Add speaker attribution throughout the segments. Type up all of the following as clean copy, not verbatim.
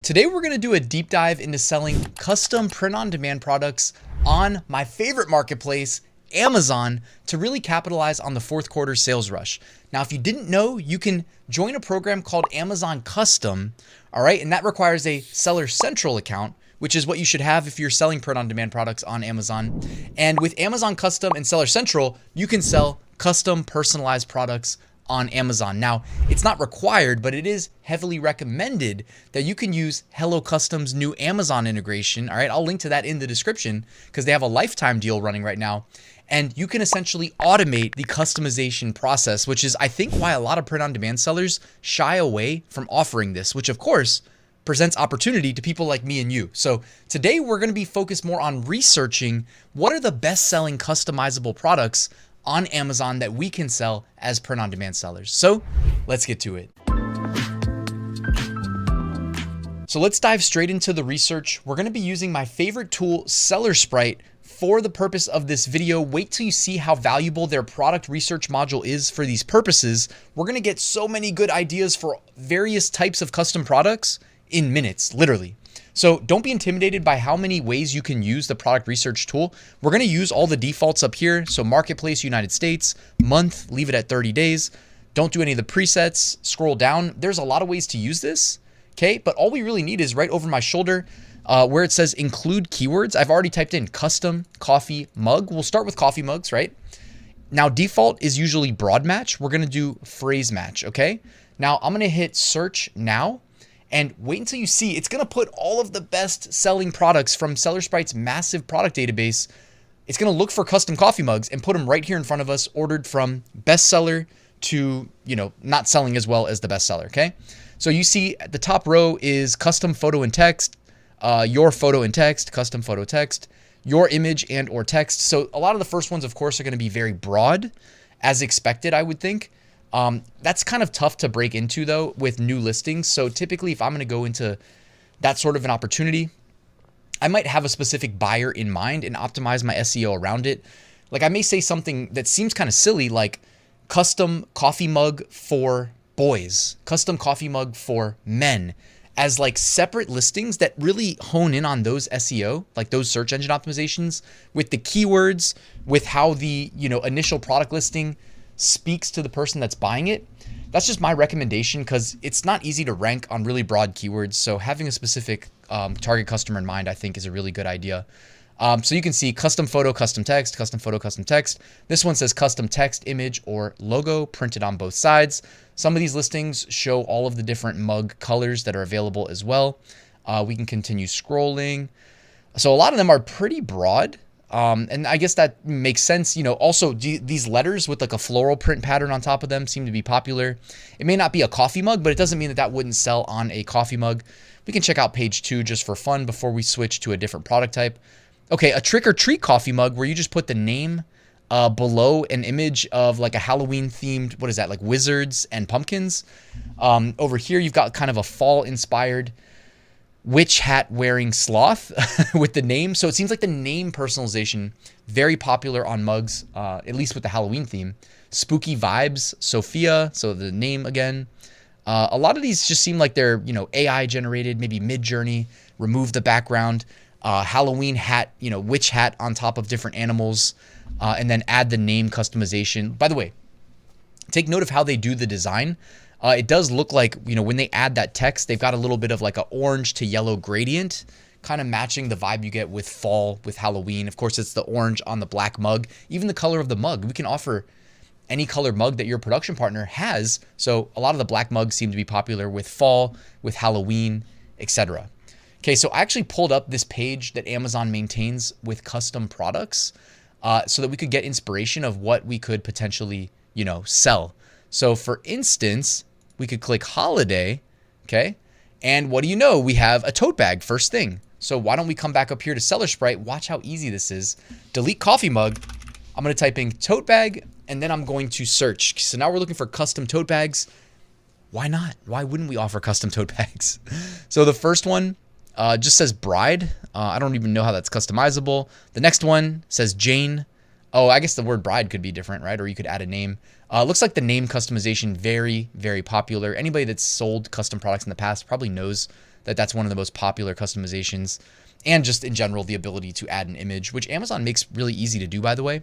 Speaker 1: Today we're going to do a deep dive into selling custom print-on-demand products on my favorite marketplace, Amazon, to really capitalize on the fourth quarter sales rush. Now, if you didn't know, you can join a program called Amazon Custom, all right? And that requires a Seller Central account, which is what you should have if you're selling print-on-demand products on Amazon. And with Amazon Custom and Seller Central, you can sell custom personalized products on Amazon. Now, it's not required, but it is heavily recommended that you can use Hello Custom's new Amazon integration. All right, I'll link to that in the description because they have a lifetime deal running right now. And you can essentially automate the customization process, which is, I think, why a lot of print-on-demand sellers shy away from offering this, which of course presents opportunity to people like me and you. So today we're going to be focused more on researching what are the best-selling customizable products on Amazon that we can sell as print-on-demand sellers. So let's get to it. So let's dive straight into the research. We're going to be using my favorite tool, Sprite, for the purpose of this video. Wait till you see how valuable their product research module is for these purposes. We're going to get so many good ideas for various types of custom products in minutes, literally. So don't be intimidated by how many ways you can use the product research tool. We're going to use all the defaults up here. So marketplace, United States, month, leave it at 30 days. Don't do any of the presets. Scroll down. There's a lot of ways to use this. Okay. But all we really need is right over my shoulder where it says include keywords. I've already typed in custom coffee mug. We'll start with coffee mugs, right? Now default is usually broad match. We're going to do phrase match. Okay. Now I'm going to hit search now. And wait until you see, it's going to put all of the best selling products from Sprite's massive product database. It's going to look for custom coffee mugs and put them right here in front of us, ordered from bestseller to, not selling as well as the bestseller. Okay. So you see at the top row is custom photo and text, your photo and text, custom photo text, your image and or text. So a lot of the first ones, of course, are going to be very broad as expected, I would think. That's kind of tough to break into though with new listings. So typically if I'm going to go into that sort of an opportunity, I might have a specific buyer in mind and optimize my SEO around it. Like I may say something that seems kind of silly, like custom coffee mug for boys, custom coffee mug for men, as like separate listings that really hone in on those SEO, like those search engine optimizations with the keywords, with how the, initial product listing speaks to the person that's buying it. That's just my recommendation because it's not easy to rank on really broad keywords. So having a specific target customer in mind, I think is a really good idea. So you can see custom photo, custom text, custom photo, custom text. This one says custom text, image, or logo printed on both sides. Some of these listings show all of the different mug colors that are available as well. We can continue scrolling. So a lot of them are pretty broad. And I guess that makes sense. Also these letters with like a floral print pattern on top of them seem to be popular. It may not be a coffee mug, but it doesn't mean that wouldn't sell on a coffee mug. We can check out page 2 just for fun before we switch to a different product type. Okay, a trick or treat coffee mug where you just put the name below an image of like a Halloween themed, what is that, like wizards and pumpkins. Over here, you've got kind of a fall inspired witch hat wearing sloth with the name. So it seems like the name personalization, very popular on mugs, at least with the Halloween theme. Spooky vibes, Sophia. So the name again. A lot of these just seem like they're, AI generated, maybe Mid-Journey, remove the background, Halloween hat, witch hat on top of different animals, and then add the name customization. By the way, take note of how they do the design. It does look like, when they add that text, they've got a little bit of like an orange to yellow gradient, kind of matching the vibe you get with fall, with Halloween. Of course, it's the orange on the black mug, even the color of the mug. We can offer any color mug that your production partner has. So a lot of the black mugs seem to be popular with fall, with Halloween, etc. Okay, so I actually pulled up this page that Amazon maintains with custom products so that we could get inspiration of what we could potentially, sell. So for instance, we could click holiday, okay? And what do you know? We have a tote bag first thing. So why don't we come back up here to Sprite? Watch how easy this is. Delete coffee mug. I'm going to type in tote bag and then I'm going to search. So now we're looking for custom tote bags. Why not? Why wouldn't we offer custom tote bags? So the first one just says bride. I don't even know how that's customizable. The next one says Jane. Oh, I guess the word bride could be different, right? Or you could add a name. Looks like the name customization, very, very popular. Anybody that's sold custom products in the past probably knows that's one of the most popular customizations, and just in general, the ability to add an image, which Amazon makes really easy to do, by the way.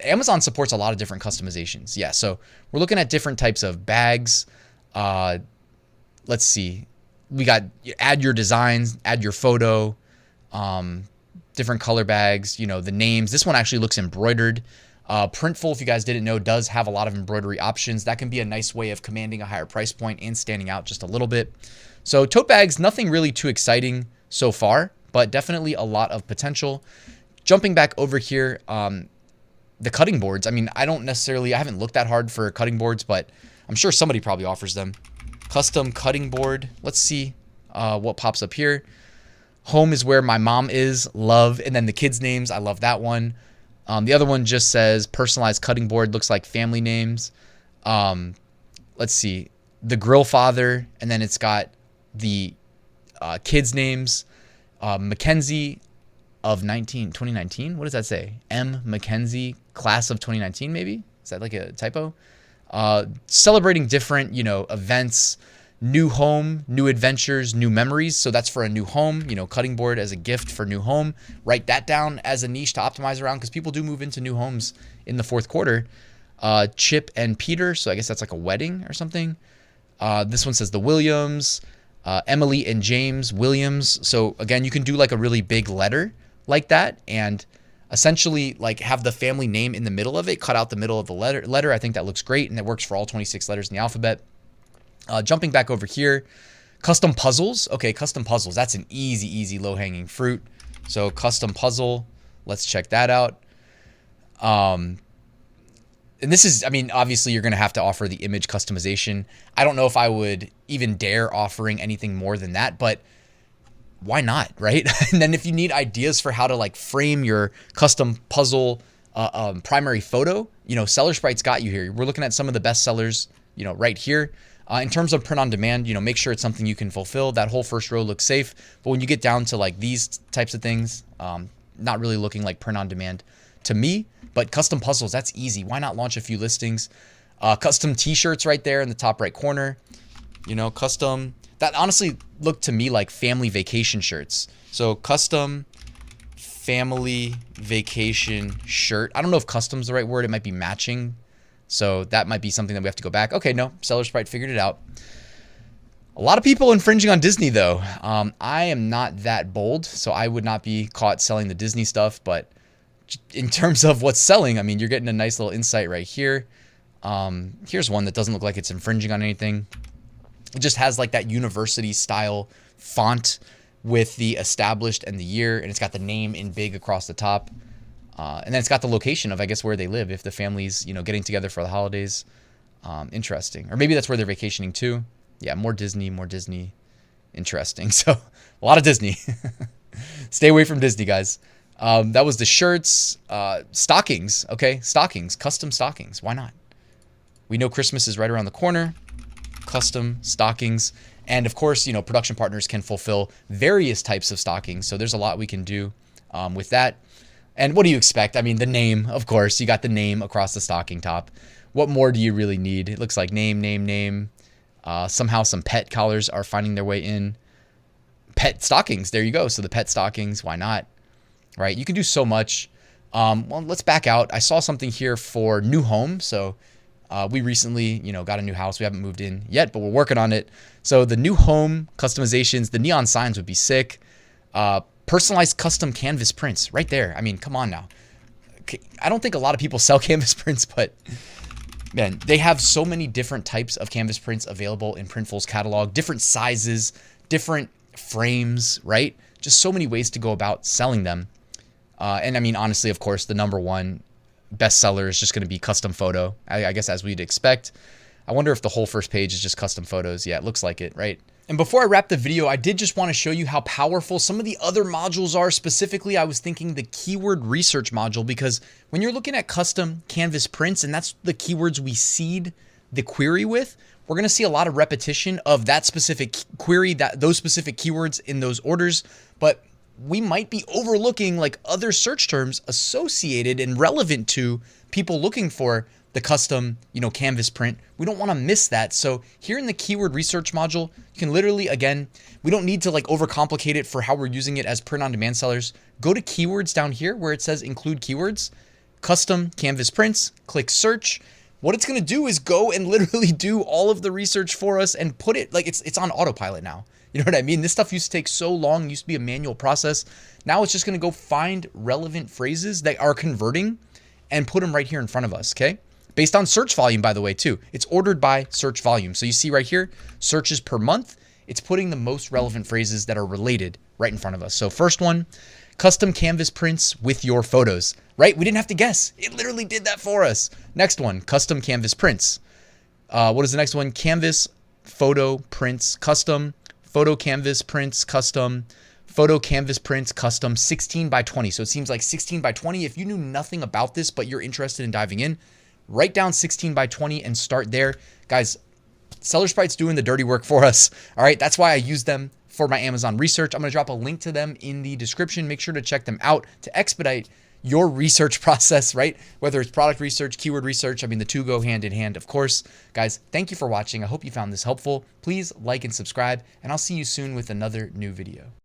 Speaker 1: Amazon supports a lot of different customizations. Yeah, so we're looking at different types of bags. Let's see. We got add your designs, add your photo, different color bags, you know, the names. This one actually looks embroidered. Printful, if you guys didn't know, does have a lot of embroidery options. That can be a nice way of commanding a higher price point and standing out just a little bit. So tote bags, nothing really too exciting so far, but definitely a lot of potential. Jumping back over here, the cutting boards. I mean, I haven't looked that hard for cutting boards, but I'm sure somebody probably offers them. Custom cutting board. Let's see what pops up here. Home is where my mom is, love, and then the kids' names. I love that one. The other one just says personalized cutting board, looks like family names. Let's see, the grill father, and then it's got the kids' names. Mackenzie of 2019. What does that say? M. Mackenzie, class of 2019, maybe? Is that like a typo? Celebrating different, you know, events, new home, new adventures, new memories. So that's for a new home, you know, cutting board as a gift for new home. Write that down as a niche to optimize around, because people do move into new homes in the fourth quarter. Chip and Peter. So I guess that's like a wedding or something. This one says the Williams, Emily and James Williams. So again, you can do like a really big letter like that and essentially like have the family name in the middle of it, cut out the middle of the letter. I think that looks great, and it works for all 26 letters in the alphabet. Jumping back over here, custom puzzles. Okay, custom puzzles. That's an easy low-hanging fruit. So custom puzzle, let's check that out. And this is, I mean, obviously you're going to have to offer the image customization. I don't know if I would even dare offering anything more than that, but why not, right? And then if you need ideas for how to like frame your custom puzzle primary photo, you know, Seller Sprite's got you here. We're looking at some of the best sellers, you know, right here. In terms of print on demand, you know, make sure it's something you can fulfill. That whole first row looks safe, but when you get down to like these types of things, not really looking like print on demand to me. But custom puzzles, that's easy. Why not launch a few listings? Custom t-shirts right there in the top right corner. You know, custom, that honestly looked to me like family vacation shirts. So custom family vacation shirt. I don't know if custom's the right word. It might be matching. So that might be something that we have to go back. Okay, no, Seller Sprite figured it out. A lot of people infringing on Disney though. I am not that bold, so I would not be caught selling the Disney stuff, but in terms of what's selling, I mean, you're getting a nice little insight right here. Here's one that doesn't look like it's infringing on anything. It just has like that university style font with the established and the year, and it's got the name in big across the top. And then it's got the location of, I guess, where they live, if the family's, you know, getting together for the holidays. Interesting. Or maybe that's where they're vacationing too. Yeah, more Disney. Interesting. So a lot of Disney. Stay away from Disney, guys. That was the shirts. Stockings. Okay, stockings. Custom stockings. Why not? We know Christmas is right around the corner. Custom stockings. And of course, you know, production partners can fulfill various types of stockings. So there's a lot we can do with that. And what do you expect? I mean, the name, of course. You got the name across the stocking top. What more do you really need? It looks like name. Somehow some pet collars are finding their way in. Pet stockings. There you go. So the pet stockings, why not? Right? You can do so much. Well, let's back out. I saw something here for new home. So we recently, you know, got a new house. We haven't moved in yet, but we're working on it. So the new home customizations, the neon signs would be sick. Personalized custom canvas prints right there. I mean, come on now. I don't think a lot of people sell canvas prints, but man, they have so many different types of canvas prints available in Printful's catalog, different sizes, different frames, right? Just so many ways to go about selling them. And I mean, honestly, of course, the number one bestseller is just going to be custom photo, I guess, as we'd expect. I wonder if the whole first page is just custom photos. Yeah, it looks like it, right? And before I wrap the video, I did just want to show you how powerful some of the other modules are. Specifically, I was thinking the keyword research module, because when you're looking at custom canvas prints, and that's the keywords we seed the query with, we're going to see a lot of repetition of that specific query, those specific keywords in those orders. But we might be overlooking like other search terms associated and relevant to people looking for the custom, canvas print. We don't want to miss that. So here in the keyword research module, you can literally, again, we don't need to like overcomplicate it for how we're using it as print on demand sellers. Go to keywords down here where it says include keywords, custom canvas prints, click search. What it's going to do is go and literally do all of the research for us and put it like it's on autopilot now. You know what I mean? This stuff used to take so long, used to be a manual process. Now it's just going to go find relevant phrases that are converting and put them right here in front of us, okay? Based on search volume, by the way, too. It's ordered by search volume. So you see right here, searches per month. It's putting the most relevant phrases that are related right in front of us. So first one, custom canvas prints with your photos, right? We didn't have to guess. It literally did that for us. Next one, custom canvas prints. What is the next one? Canvas photo prints, custom photo canvas prints, custom photo canvas prints, custom 16 by 20. So it seems like 16 by 20. If you knew nothing about this, but you're interested in diving in, write down 16 by 20 and start there. Guys, Seller Sprite's doing the dirty work for us. All right, that's why I use them for my Amazon research. I'm going to drop a link to them in the description. Make sure to check them out to expedite your research process, right? Whether it's product research, keyword research, I mean, the two go hand in hand, of course. Guys, thank you for watching. I hope you found this helpful. Please like and subscribe, and I'll see you soon with another new video.